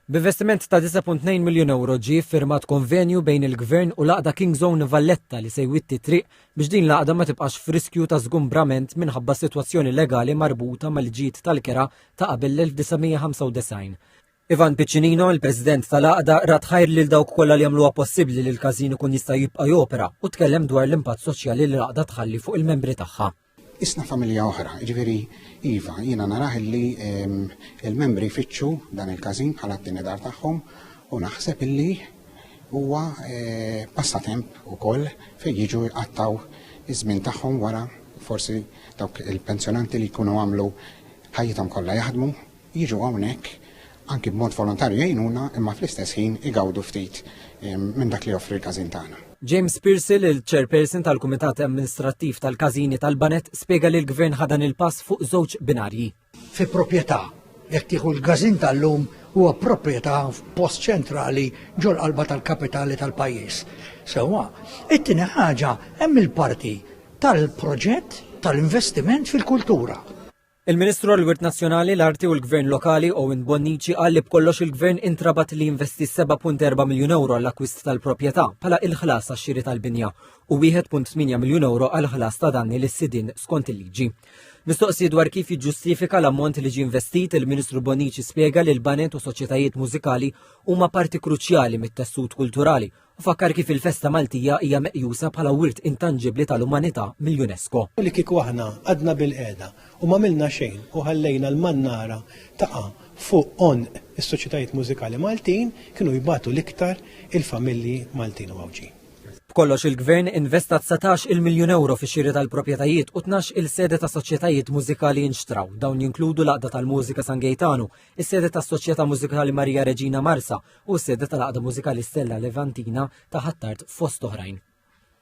B'investiment ta' 9.2 miljun euro ġie firmat konvenju bejn il-Gvern u l-Aqda King Zone Valletta li sejwitti triq biex din l-Aqda ma tibqax friskju ta' żgumbrament minħabba sitwazzjoni legali marbuta mal-ġid tal-kera ta' qabel l-1995. Ivan Piccinino, il-President tal-Aqda, rat ħajr lil dawk kollha li jagħmluha possibbli li l-każin ikun jista' jibqa' jopera u tkellem dwar l-impatt soċjali li l-Aqda tħalli fuq il-membri tagħha. Isna familja oħra, ġifieri iva, jiena naraħ li il-membri jfittxu dan il-każin bħala t-tinedar tagħhom u naħseb illi huwa passatemp ukoll fejn jiġu jqattaw iż-żmien tagħhom wara forsi dawk il-pensjonanti li jkunu għamlu ħajjithom kollha jaħdmu jiġu hawnhekk anki b'mod volontarju jgħinuna imma fl-istess ħin igawdu ftit minn dak li joffri l-każin tagħna. James Pearsall, il-Chairperson tal-Kumitat Amministrattiv tal-Każini tal-Banet, spjega li l-Gvern ħadan il-pass fuq żewġ binarji. Fi proprjetà, jekk tieħu l-każin tal-lum huwa proprjetà f'post ċentrali ġol qalba tal-kapitali tal-pajjiż. Sewwa, it-tieni ħaġa hemm il-parti tal-proġett tal-investiment fil-kultura. Il-Ministru għall-Wirt Nazzjonali, l-Arti u l-Gvern Lokali Owen Bonnici qal li b'kollox il-Gvern intrabat li investi 7.4 miljun euro għall-akkwist tal-proprjetà bħala il-ħlas għax-xiri tal-binja u 1.8 miljun euro għall-ħlas ta' danni lis-sidin skont il-liġi. Mistoqsi dwar kif jiġġustifika l-ammont li ġie investit, il-Ministru Bonnici spjega li l-banet u soċjetajiet mużikali huma parti kruċjali mit-tessut kulturali u fakkar kif il-festa Maltija hija meqjusa bħala wirt intangibbli tal-umanità mill-UNESCO. Li kieku aħna għadna bil-qiegħda u ma milna xejn u ħallejna l-mannara taqa' fuq is-soċjetajiet mużikali Maltin kienu jibatu l-iktar il-familji Maltin u Mawġin. B'kollox il-Gvern investa 19 miljun euro fi xiri tal-proprjetajiet u 12 il-sede ta' soċjetajiet mużikali jinxtraw. Dawn jinkludu l-Aqda tal-Mużika San Gaetano, is-sede tas-Soċjetà Mużikali Marija Reġina Marsa u s-sede tal-Aqda Mużikali Stella Levantina ta' Ħattart fost oħrajn.